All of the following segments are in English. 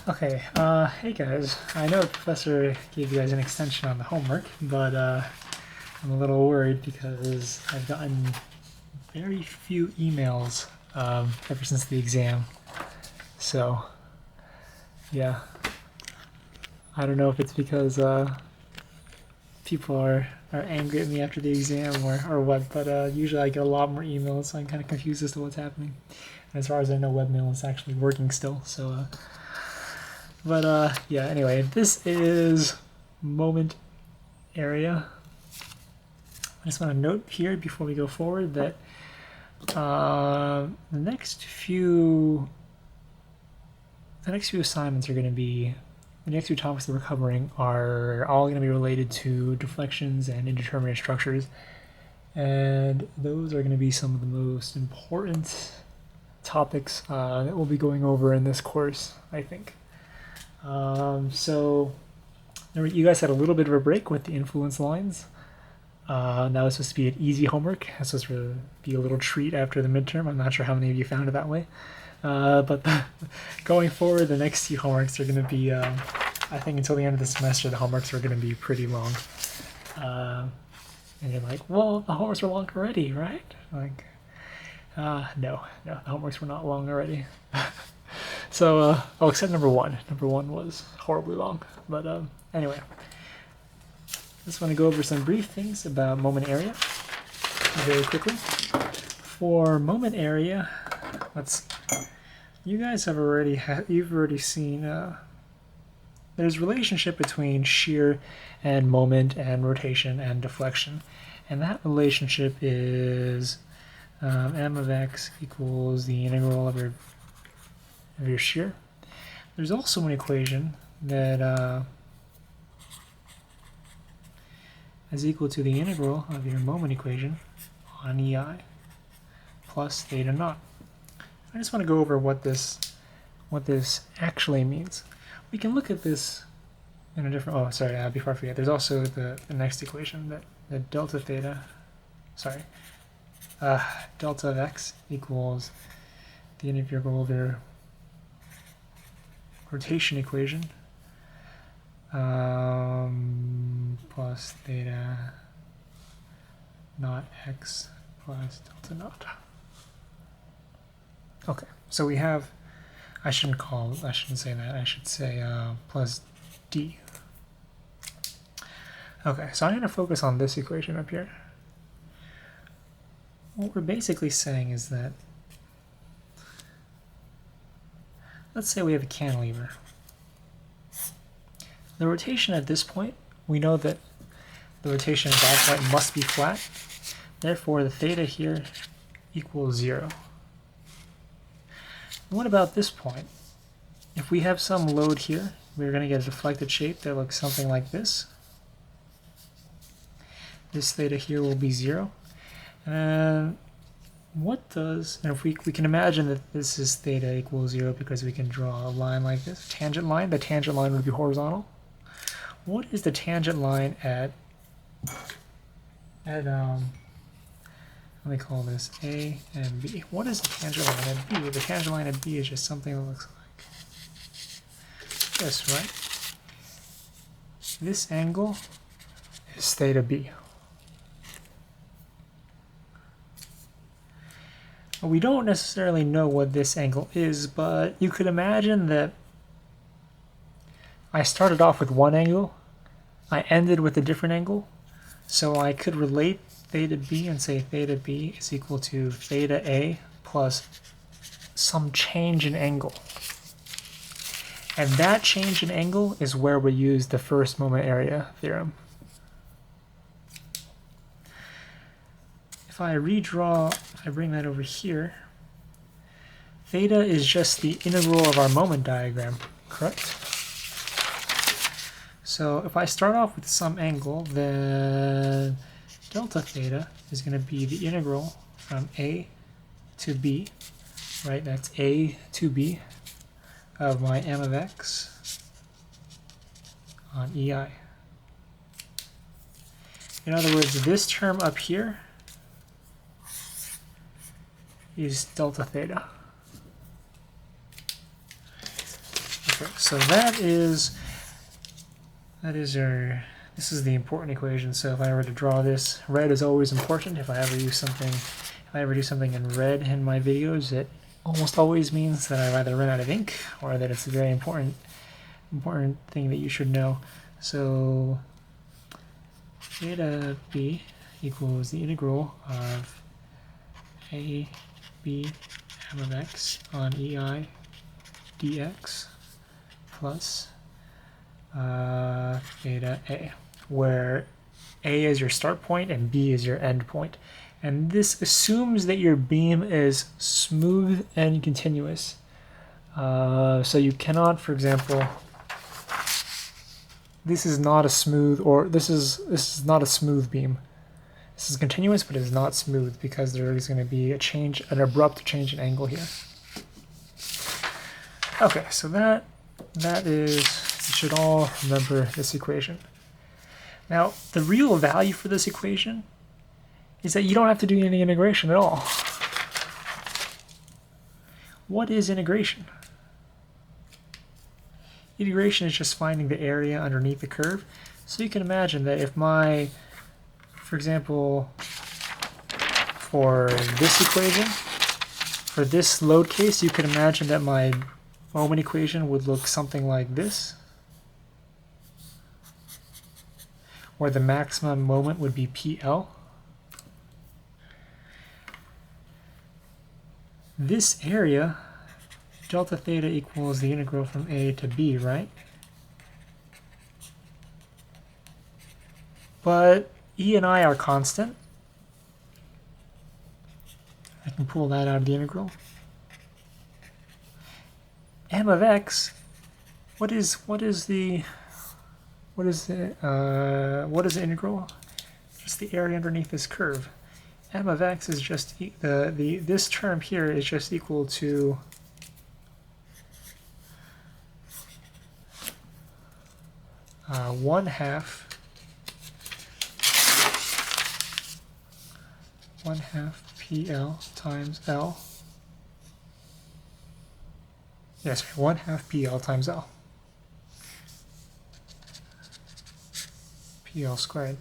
Okay, hey guys. I know the professor gave you guys an extension on the homework, but I'm a little worried because I've gotten very few emails ever since the exam. So, yeah. I don't know if it's because people are angry at me after the exam or what, but usually I get a lot more emails, so I'm kind of confused as to what's happening. And as far as I know, webmail is actually working still, so but yeah, anyway, this is moment area. I just want to note here before we go forward that the next few assignments are going to be the next few topics that we're covering are all going to be related to deflections and indeterminate structures, and those are going to be some of the most important topics that we'll be going over in this course, I think. So you guys had a little bit of a break with the influence lines. That was supposed to be an easy homework. That's supposed to be a little treat after the midterm. I'm not sure how many of you found it that way. But going forward, the next few homeworks are going to be, I think until the end of the semester, the homeworks are going to be pretty long. And you're like, well, the homeworks were long already, right? Like, no, the homeworks were not long already. So, except number one. Number one was horribly long. But anyway, just want to go over some brief things about moment area very quickly. For moment area, you guys have you've already seen there's a relationship between shear and moment and rotation and deflection, and that relationship is m of x equals the integral of your shear. There's also an equation that is equal to the integral of your moment equation on EI plus theta naught. I just want to go over what this actually means. We can look at this in a different. Oh, sorry. Before I forget, there's also the next equation that delta theta. Sorry. Delta of x equals the integral of your rotation equation plus theta naught x plus delta naught. Okay, so we have, I shouldn't say that, I should say plus d. Okay, so I'm going to focus on this equation up here. What we're basically saying is that, let's say we have a cantilever. The rotation at this point, we know that the rotation at that point must be flat. Therefore, the theta here equals 0. What about this point? If we have some load here, we're going to get a deflected shape that looks something like this. This theta here will be 0. And if we can imagine that this is theta equals 0 because we can draw a line like this, tangent line. The tangent line would be horizontal. What is the tangent line at let me call this A and B. What is the tangent line at B? The tangent line at B is just something that looks like this, right? This angle is theta B. We don't necessarily know what this angle is, but you could imagine that I started off with one angle, I ended with a different angle, so I could relate theta B and say theta B is equal to theta A plus some change in angle. And that change in angle is where we use the first moment area theorem. If I bring that over here, theta is just the integral of our moment diagram, correct? So if I start off with some angle, then delta theta is going to be the integral from A to B, right? That's A to B of my m of x on EI. In other words, this term up here is delta theta. Okay, so this is the important equation. So if I were to draw this, red is always important. If I ever do something in red in my videos, it almost always means that I've either run out of ink or that it's a very important thing that you should know. So theta b equals the integral of a b m of x on ei dx plus theta a, where a is your start point and b is your end point. And this assumes that your beam is smooth and continuous. So you cannot, for example, this is not a smooth, or this is not a smooth beam. This is continuous, but it is not smooth because there is going to be an abrupt change in angle here. Okay, so that is, you should all remember this equation. Now, the real value for this equation is that you don't have to do any integration at all. What is integration? Integration is just finding the area underneath the curve. So you can imagine that if for example, for this equation, for this load case, you could imagine that my moment equation would look something like this, where the maximum moment would be PL. This area, delta theta equals the integral from A to B, right? But E and I are constant. I can pull that out of the integral. M of x, what is the integral? Just the area underneath this curve. M of x is just this term here is just equal to one half PL times L. Yes, 1/2 PL times L. PL squared.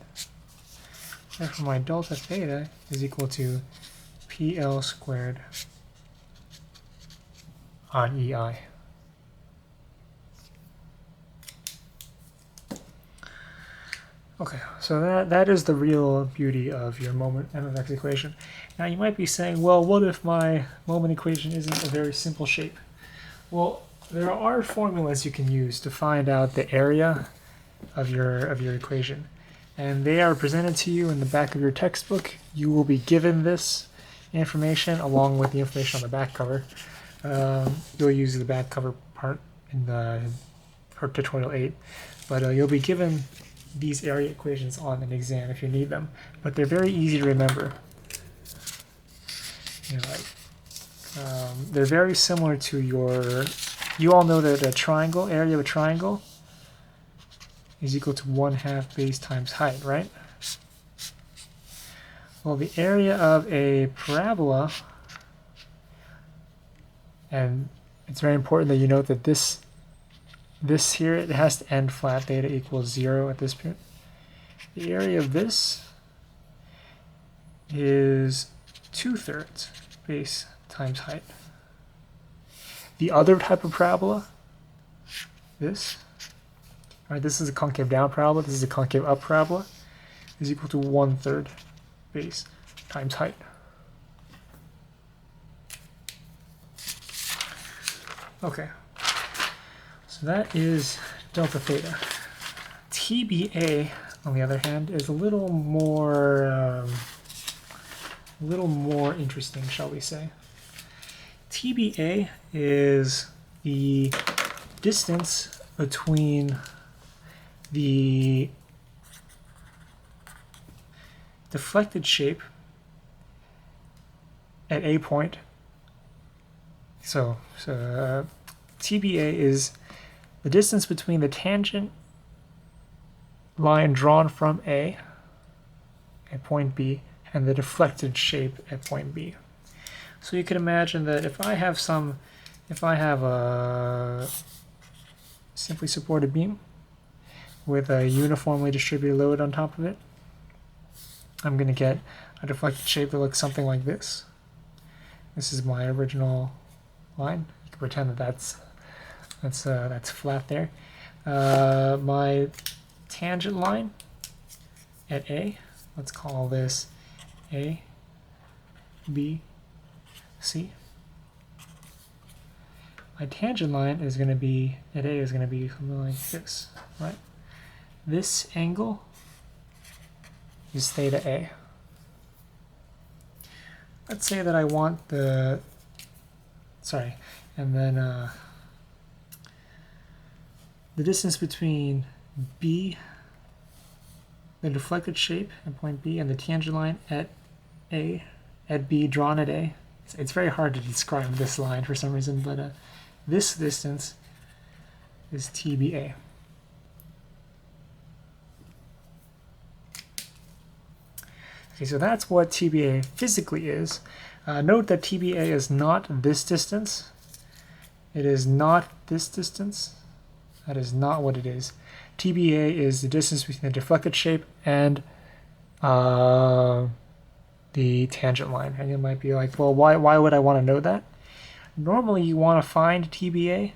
Therefore, my delta theta is equal to PL squared on EI. Okay, so that is the real beauty of your moment M of x equation. Now you might be saying, well, what if my moment equation isn't a very simple shape? Well, there are formulas you can use to find out the area of your equation, and they are presented to you in the back of your textbook. You will be given this information along with the information on the back cover. You'll use the back cover part in the tutorial 8, but you'll be given these area equations on an exam if you need them. But they're very easy to remember. You know, they're very similar to you all know that a triangle, area of a triangle is equal to 1/2 base times height, right? Well, the area of a parabola, and it's very important that you note that this here, it has to end flat, theta equals 0 at this point. The area of this is 2/3 base times height. The other type of parabola, this is a concave down parabola, this is a concave up parabola, is equal to 1/3 base times height. Okay, so that is delta theta. TBA, on the other hand, is a little more interesting, shall we say. TBA is the distance between the deflected shape at a point. So TBA is the distance between the tangent line drawn from A at point B and the deflected shape at point B. So you can imagine that if I have simply supported beam with a uniformly distributed load on top of it, I'm going to get a deflected shape that looks something like this. This is my original line. You can pretend that that's flat there. My tangent line at A, let's call this A, B, C. My tangent line is going to be, at A is going to be something like this, right? This angle is theta A. Let's say that I want the, sorry, and then the distance between B, the deflected shape at point B, and the tangent line at A, at B drawn at A. It's very hard to describe this line for some reason, but this distance is TBA. Okay, so that's what TBA physically is. Note that TBA is not this distance. It is not this distance. That is not what it is. TBA is the distance between the deflected shape and the tangent line. And you might be like, well, why would I want to know that? Normally you want to find TBA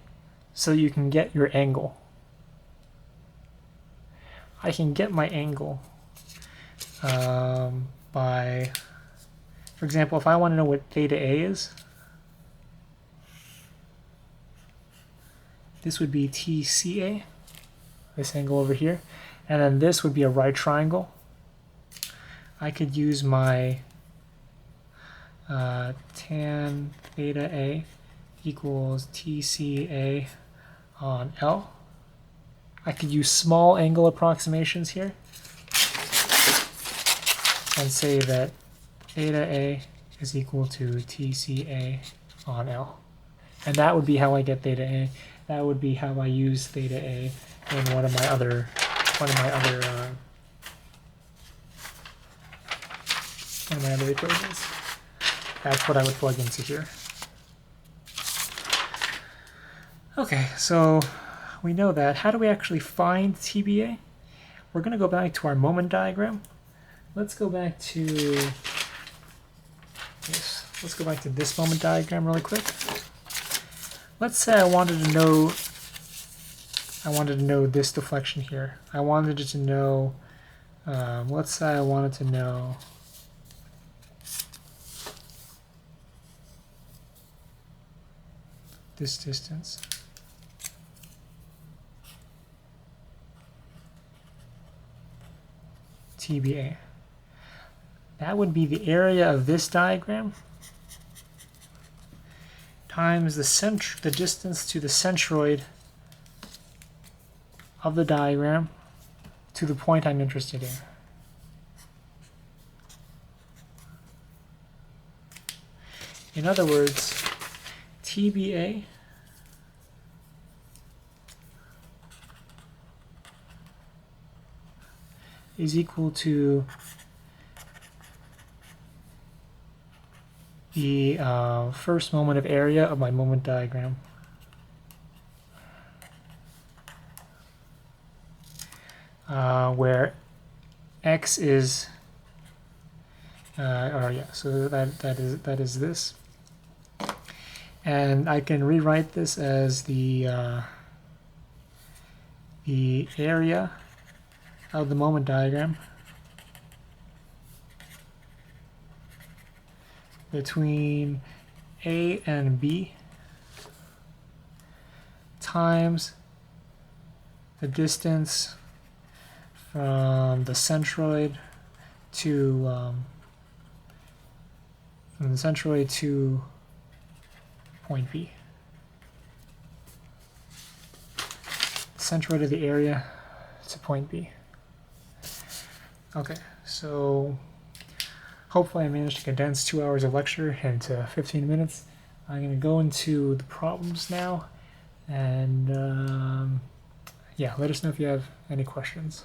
so you can get your angle. I can get my angle by, for example, if I want to know what theta A is, this would be TCA, this angle over here, and then this would be a right triangle. I could use my tan theta A equals TCA on L. I could use small angle approximations here and say that theta A is equal to TCA on L. And that would be how I get theta A. That would be how I use theta A in one of my other equations. That's what I would plug into here. Okay, so we know that. How do we actually find TBA? We're going to go back to our moment diagram. Let's go back to this. Let's go back to this moment diagram really quick. Let's say I wanted to know this deflection here. I wanted to know, let's say I wanted to know this distance. TBA. That would be the area of this diagram times the distance to the centroid of the diagram to the point I'm interested in. In other words, TBA is equal to the first moment of area of my moment diagram. Where x is, so that is this, and I can rewrite this as the area of the moment diagram between A and B times the distance from the centroid to point B. Centroid of the area to point B. Okay, so hopefully I managed to condense 2 hours of lecture into 15 minutes. I'm going to go into the problems now, and yeah, let us know if you have any questions.